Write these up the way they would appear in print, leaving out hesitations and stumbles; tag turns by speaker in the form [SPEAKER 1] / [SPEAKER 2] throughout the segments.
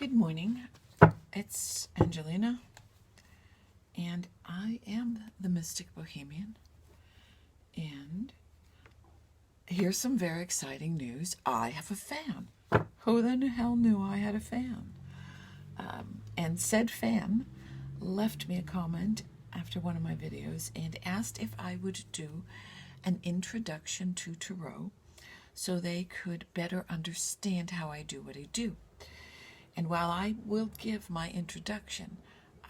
[SPEAKER 1] Good morning. It's Angelina, and I am the Mystic Bohemian. And here's some very exciting news. I have a fan. Who the hell knew I had a fan? And said fan left me a comment after one of my videos and asked if I would do an introduction to tarot so they could better understand how I do what I do. And while I will give my introduction,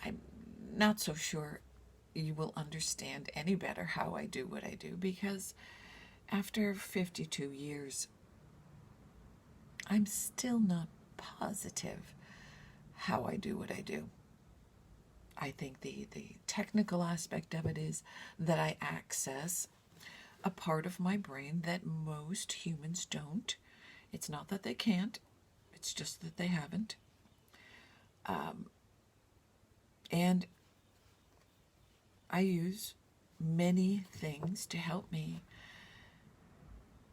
[SPEAKER 1] I'm not so sure you will understand any better how I do what I do, because after 52 years, I'm still not positive how I do what I do. I think the technical aspect of it is that I access a part of my brain that most humans don't. It's not that they can't, it's just that they haven't. And I use many things to help me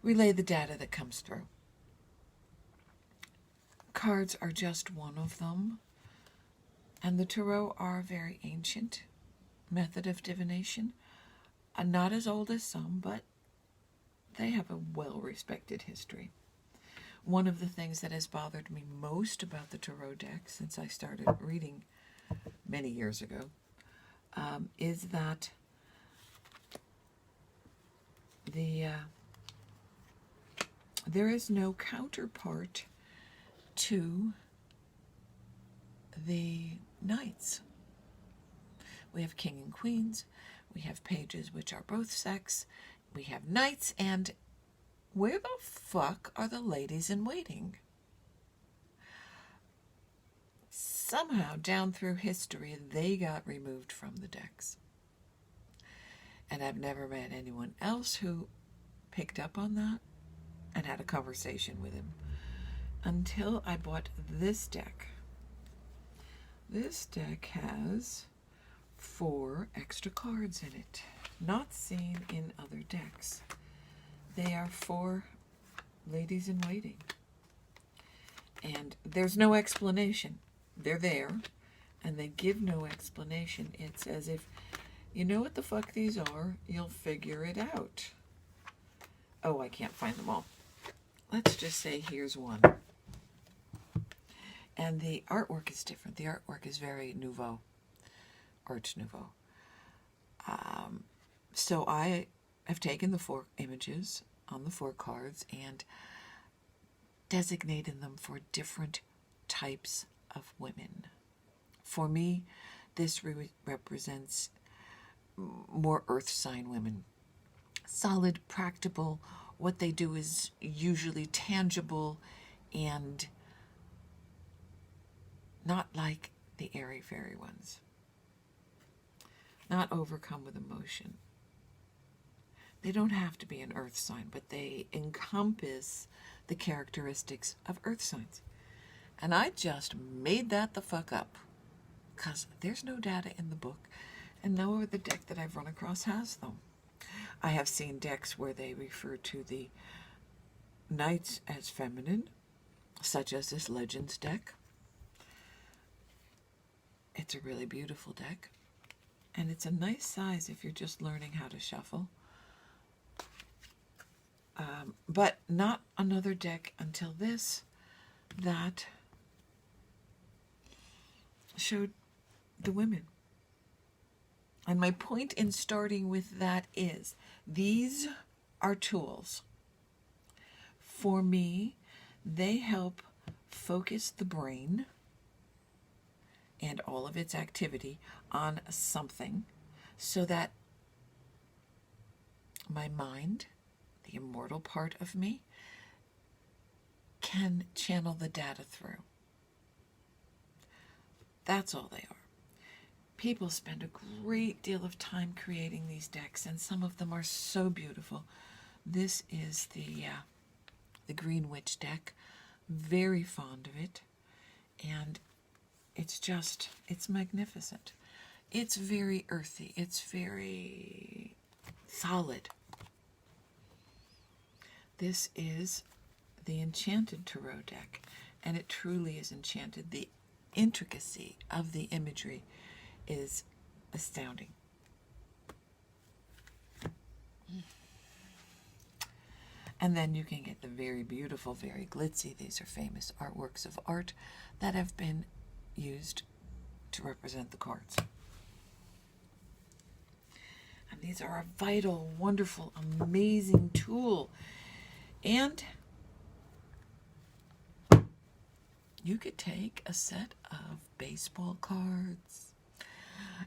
[SPEAKER 1] relay the data that comes through. Cards are just one of them, and the tarot are a very ancient method of divination. Not as old as some, but they have a well-respected history. One of the things that has bothered me most about the tarot deck since I started reading many years ago is that there is no counterpart to the knights. We have king and queens, we have pages, which are both sex, we have knights, and where the fuck are the ladies in waiting? Somehow, down through history, they got removed from the decks. And I've never met anyone else who picked up on that and had a conversation with him until I bought this deck. This deck has 4 extra cards in it, not seen in other decks. They are 4 ladies in waiting. And there's no explanation. They're there, and they give no explanation. It's as if, you know what the fuck these are, you'll figure it out. Oh, I can't find them all. Let's just say here's one. And the artwork is different. The artwork is very nouveau, Art Nouveau. So I have taken the 4 images on the 4 cards and designated them for different types of women. For me, this represents more earth sign women. Solid, practical. What they do is usually tangible and not like the airy-fairy ones. Not overcome with emotion. They don't have to be an earth sign, but they encompass the characteristics of earth signs. And I just made that the fuck up, because there's no data in the book, and no other deck that I've run across has them. I have seen decks where they refer to the knights as feminine, such as this Legends deck. It's a really beautiful deck, and it's a nice size if you're just learning how to shuffle. But not another deck until this that showed the women. And my point in starting with that is, these are tools. For me, they help focus the brain and all of its activity on something so that my mind, the immortal part of me, can channel the data through. That's all they are. People spend a great deal of time creating these decks, and some of them are so beautiful. This is the Green Witch deck. Very fond of it. And it's magnificent. It's very earthy. It's very solid. This is the Enchanted Tarot deck. and it truly is enchanted. The intricacy of the imagery is astounding. And then you can get the very beautiful, very glitzy. These are famous artworks of art that have been used to represent the cards. And these are a vital, wonderful, amazing tool. And you could take a set of baseball cards.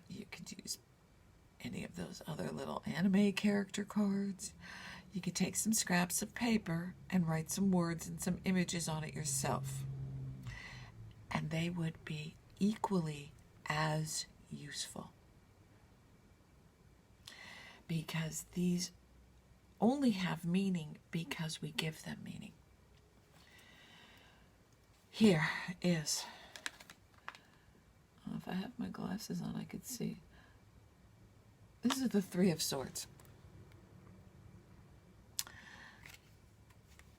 [SPEAKER 1] You could use any of those other little anime character cards. You could take some scraps of paper and write some words and some images on it yourself. And they would be equally as useful. Because these only have meaning because we give them meaning. Here is, if I have my glasses on, I could see. This is the Three of Swords.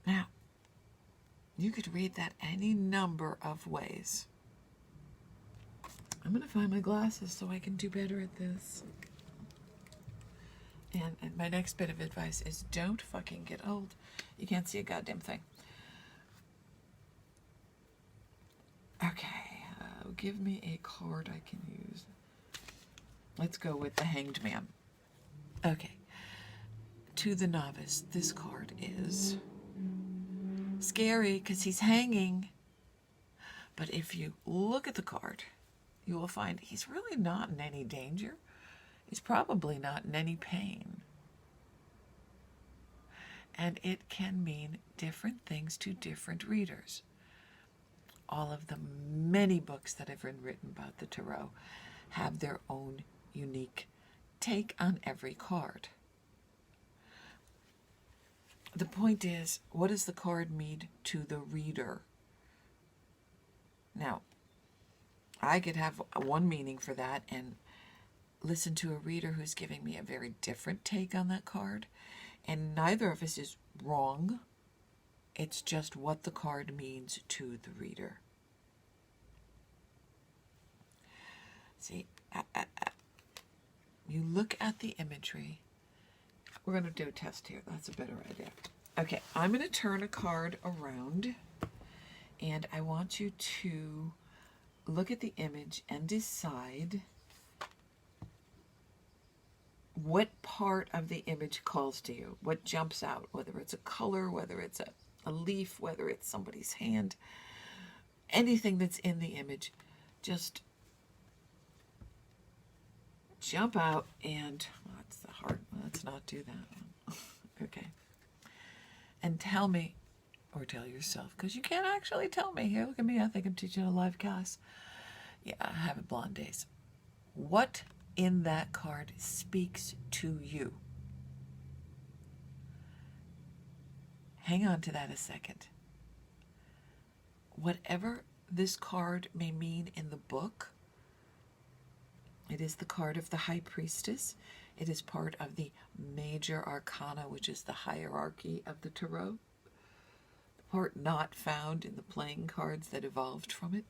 [SPEAKER 1] Now, you could read that any number of ways. I'm going to find my glasses so I can do better at this. And my next bit of advice is don't fucking get old. You can't see a goddamn thing. Okay, give me a card I can use. Let's go with the Hanged Man. Okay, to the novice, this card is scary because he's hanging. But if you look at the card, you will find he's really not in any danger. He's probably not in any pain. And it can mean different things to different readers. All of the many books that have been written about the tarot have their own unique take on every card. The point is, what does the card mean to the reader? Now, I could have one meaning for that and listen to a reader who's giving me a very different take on that card, and neither of us is wrong. It's just what the card means to the reader. See, you look at the imagery. We're going to do a test here. That's a better idea. Okay, I'm going to turn a card around, and I want you to look at the image and decide what part of the image calls to you, what jumps out, whether it's a color, whether it's a leaf, whether it's somebody's hand, anything that's in the image. Just jump out and, well, that's the hard one. Let's not do that one. Okay. And tell me, or tell yourself, because you can't actually tell me. Here, look at me. I think I'm teaching a live class. Yeah, I have it blonde days. What in that card speaks to you? Hang on to that a second. Whatever this card may mean in the book, it is the card of the High Priestess. It is part of the Major Arcana, which is the hierarchy of the Tarot. The part not found in the playing cards that evolved from it.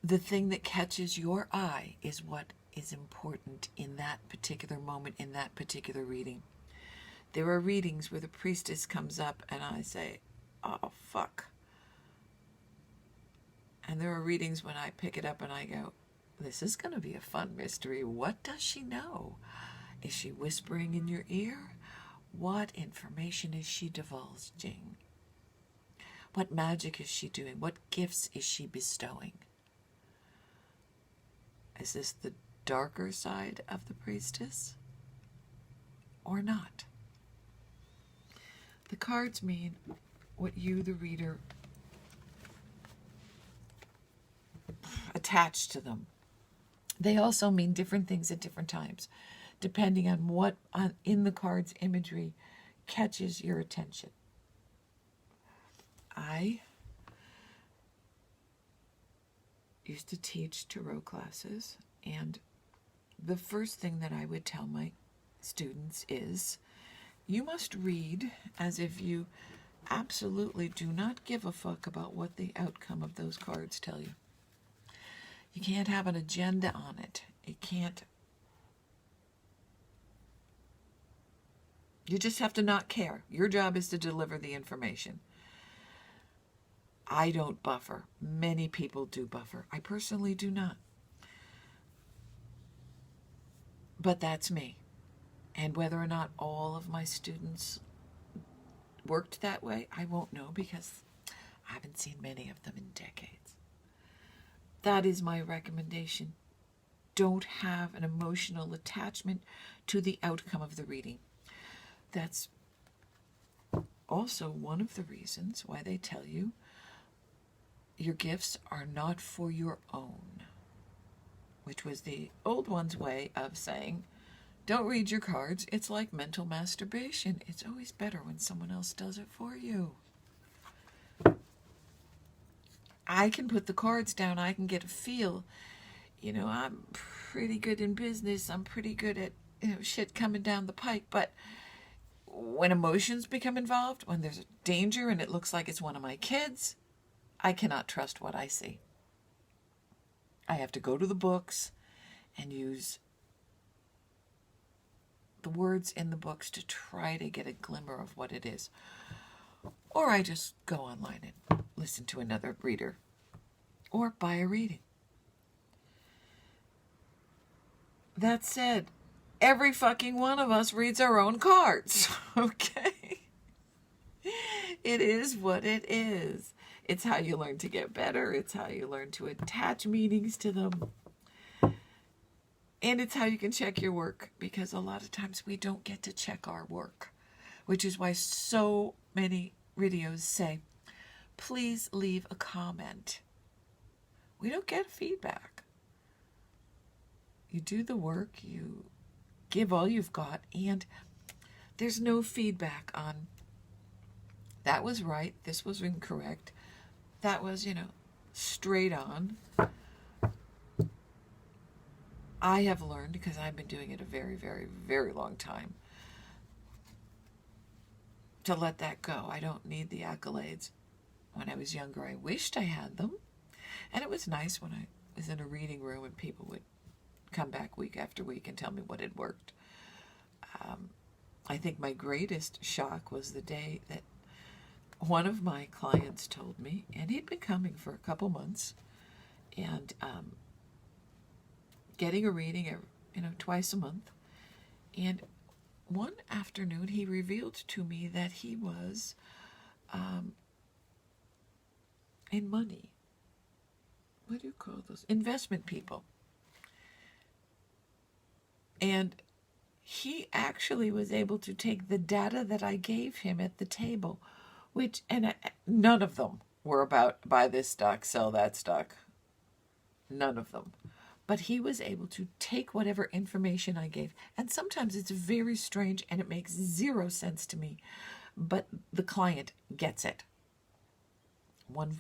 [SPEAKER 1] The thing that catches your eye is what is important in that particular moment, in that particular reading. There are readings where the priestess comes up and I say, oh, fuck. And there are readings when I pick it up and I go, this is going to be a fun mystery. What does she know? Is she whispering in your ear? What information is she divulging? What magic is she doing? What gifts is she bestowing? Is this the darker side of the priestess or not? The cards mean what you, the reader, attach to them. They also mean different things at different times, depending on what in the card's imagery catches your attention. I used to teach tarot classes, and the first thing that I would tell my students is You must read as if you absolutely do not give a fuck about what the outcome of those cards tell you. You can't have an agenda on it. It can't. You just have to not care. Your job is to deliver the information. I don't buffer. Many people do buffer. I personally do not. But that's me. And whether or not all of my students worked that way, I won't know because I haven't seen many of them in decades. That is my recommendation. Don't have an emotional attachment to the outcome of the reading. That's also one of the reasons why they tell you your gifts are not for your own, which was the old one's way of saying, don't read your cards. It's like mental masturbation. It's always better when someone else does it for you. I can put the cards down. I can get a feel. I'm pretty good in business. I'm pretty good at shit coming down the pike. But when emotions become involved, when there's a danger and it looks like it's one of my kids, I cannot trust what I see. I have to go to the books and use the words in the books to try to get a glimmer of what it is. Or I just go online and listen to another reader or buy a reading. That said, every fucking one of us reads our own cards, okay? It is what it is. It's how you learn to get better. It's how you learn to attach meanings to them. And it's how you can check your work, because a lot of times we don't get to check our work, which is why so many videos say, please leave a comment. We don't get feedback. You do the work, you give all you've got, and there's no feedback on that was right, this was incorrect, that was, straight on. I have learned, because I've been doing it a very, very, very long time, to let that go. I don't need the accolades. When I was younger, I wished I had them. And it was nice when I was in a reading room and people would come back week after week and tell me what had worked. I think my greatest shock was the day that one of my clients told me, and he'd been coming for a couple months, and getting a reading, twice a month. And one afternoon, he revealed to me that he was in money. What do you call those? Investment people. And he actually was able to take the data that I gave him at the table, none of them were about buy this stock, sell that stock. None of them. But he was able to take whatever information I gave. And sometimes it's very strange and it makes zero sense to me. But the client gets it. One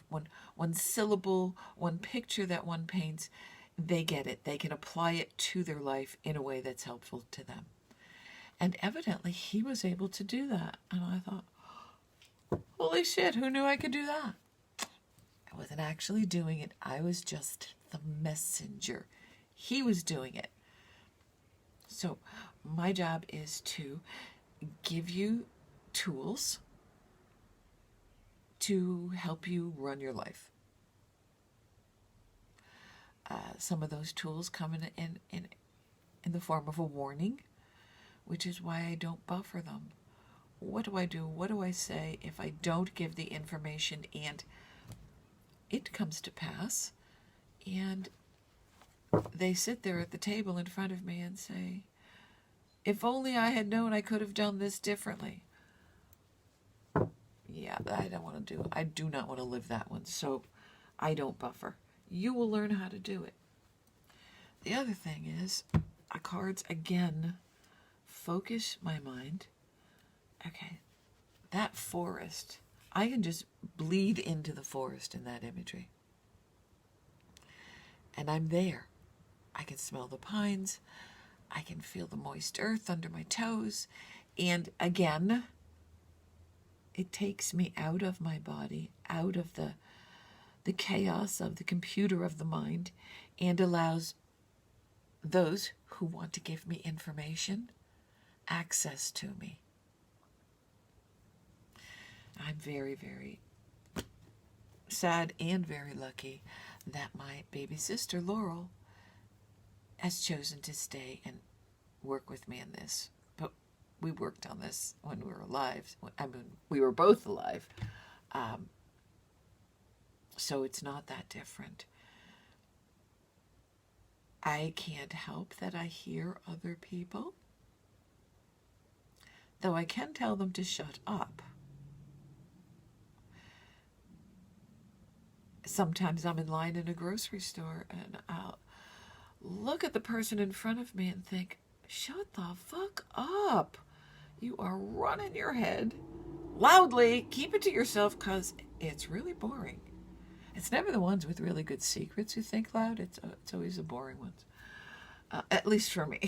[SPEAKER 1] syllable, one picture that one paints, they get it. They can apply it to their life in a way that's helpful to them. And evidently he was able to do that. And I thought, holy shit, who knew I could do that? I wasn't actually doing it. I was just the messenger. He was doing it. So my job is to give you tools to help you run your life. Some of those tools come in the form of a warning, which is why I don't buffer them. What do I do? What do I say if I don't give the information and it comes to pass and they sit there at the table in front of me and say, if only I had known I could have done this differently. Yeah, I don't want to do it. I do not want to live that one. So I don't buffer. You will learn how to do it. The other thing is, cards, again, focus my mind. Okay, that forest, I can just bleed into the forest in that imagery. And I'm there. I can smell the pines. I can feel the moist earth under my toes. And again, it takes me out of my body, out of the chaos of the computer of the mind, and allows those who want to give me information access to me. I'm very, very sad and very lucky that my baby sister, Laurel, has chosen to stay and work with me in this. But we worked on this when we were alive. I mean, we were both alive. So it's not that different. I can't help that I hear other people, though I can tell them to shut up. Sometimes I'm in line in a grocery store and I'll look at the person in front of me and think, shut the fuck up. You are running your head loudly. Keep it to yourself because it's really boring. It's never the ones with really good secrets who think loud. It's always the boring ones. At least for me.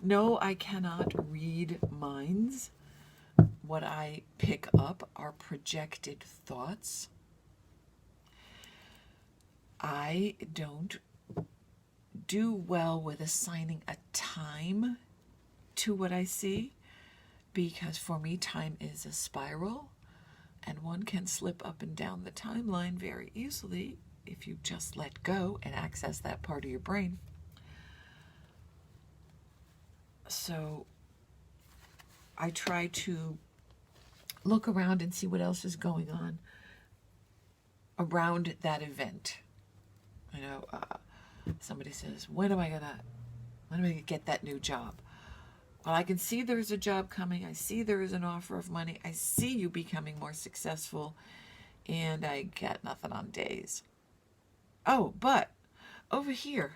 [SPEAKER 1] No, I cannot read minds. What I pick up are projected thoughts. I don't do well with assigning a time to what I see, because for me, time is a spiral. And one can slip up and down the timeline very easily if you just let go and access that part of your brain. So I try to look around and see what else is going on around that event. You know, somebody says, when am I gonna get that new job? Well, I can see there's a job coming. I see there is an offer of money. I see you becoming more successful, and I get nothing on days. Oh, but over here,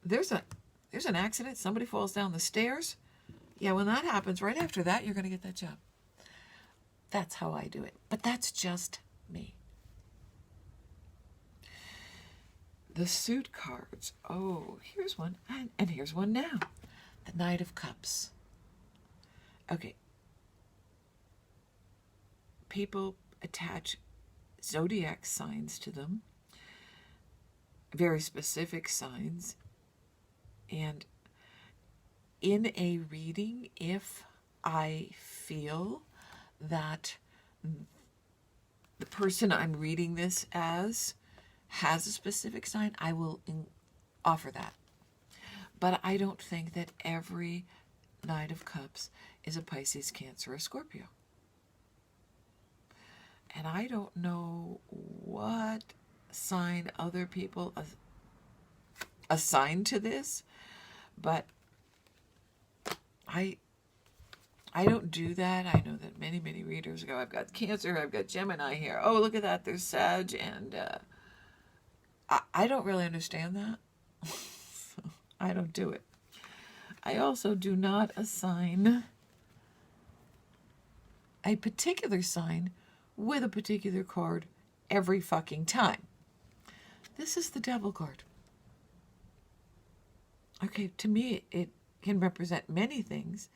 [SPEAKER 1] there's an accident. Somebody falls down the stairs. Yeah, when that happens, right after that, you're going to get that job. That's how I do it. But that's just me. The suit cards. Oh, here's one. And here's one now. The Knight of Cups. Okay. People attach zodiac signs to them. Very specific signs. And in a reading, if I feel that the person I'm reading this as has a specific sign, I will offer that. But I don't think that every Knight of Cups is a Pisces, Cancer, or Scorpio. And I don't know what sign other people assign to this, but I don't do that. I know that many, many readers go, I've got Cancer, I've got Gemini here. Oh, look at that, there's Sag, and I don't really understand that. I don't do it. I also do not assign a particular sign with a particular card every fucking time. This is the Devil card. Okay, to me, it can represent many things,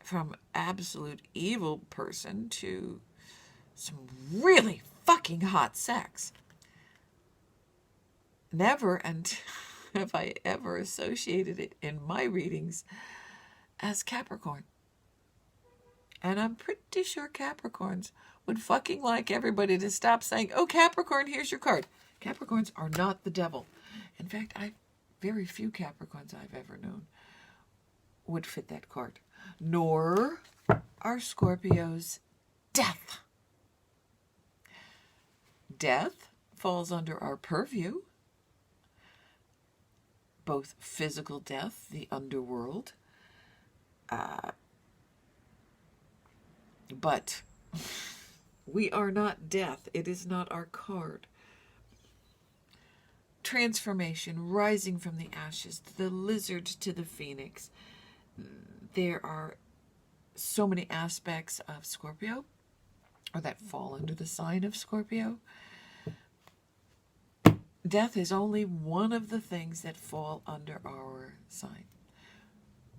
[SPEAKER 1] from absolute evil person to some really fucking hot sex. Never have I ever associated it in my readings as Capricorn. And I'm pretty sure Capricorns would fucking like everybody to stop saying, oh, Capricorn, here's your card. Capricorns are not the devil. In fact, very few Capricorns I've ever known would fit that card. Nor are Scorpios death. Death falls under our purview. Both physical death, the underworld, but we are not death. It is not our card. Transformation, rising from the ashes, the lizard to the phoenix. There are so many aspects of Scorpio, or that fall under the sign of Scorpio. Death is only one of the things that fall under our sign.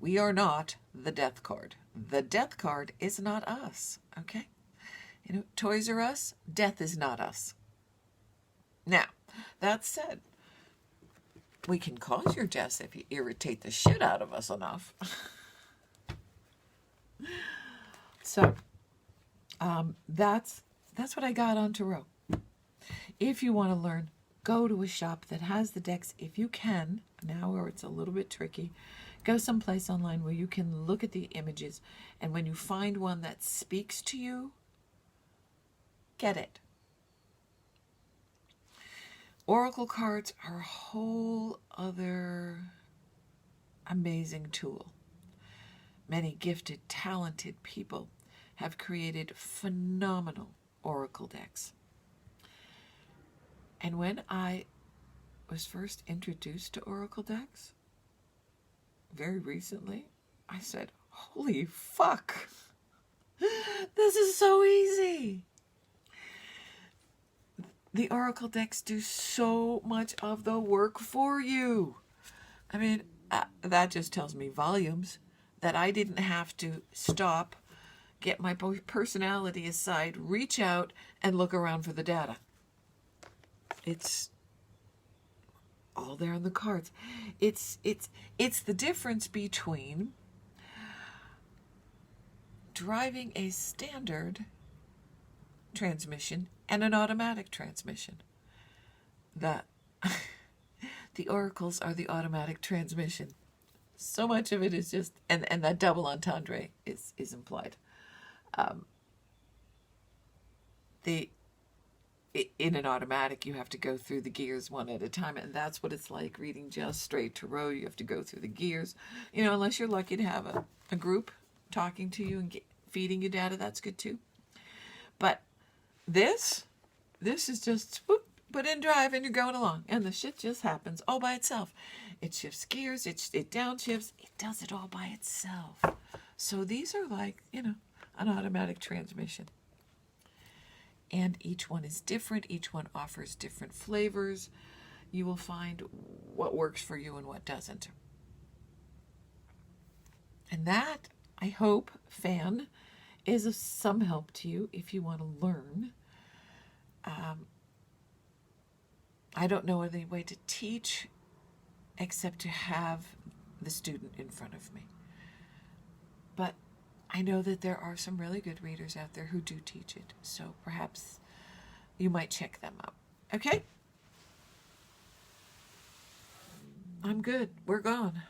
[SPEAKER 1] We are not the death card. The death card is not us, okay? You know, Toys R Us, death is not us. Now, that said, we can cause your death if you irritate the shit out of us enough. So, that's what I got on Tarot. If you want to learn, go to a shop that has the decks. If you can, now where it's a little bit tricky, go someplace online where you can look at the images, and when you find one that speaks to you, get it. Oracle cards are a whole other amazing tool. Many gifted, talented people have created phenomenal oracle decks. And when I was first introduced to oracle decks, very recently, I said, holy fuck, this is so easy. The oracle decks do so much of the work for you. I mean, that just tells me volumes that I didn't have to stop, get my personality aside, reach out, and look around for the data. It's all there in the cards. It's the difference between driving a standard transmission and an automatic transmission. The oracles are the automatic transmission. So much of it is just, and that double entendre is implied. In an automatic, you have to go through the gears one at a time, and that's what it's like reading just straight tarot. You have to go through the gears, you know, unless you're lucky to have a group talking to you and feeding you data. That's good too. But this is just whoop, put in drive and you're going along, and the shit just happens all by itself. It shifts gears, it downshifts, it does it all by itself. So these are like, you know, an automatic transmission. And each one is different. Each one offers different flavors. You will find what works for you and what doesn't. And that, I hope, fan, is of some help to you if you want to learn. I don't know any way to teach except to have the student in front of me. But I know that there are some really good readers out there who do teach it, so perhaps you might check them out. Okay? I'm good. We're gone.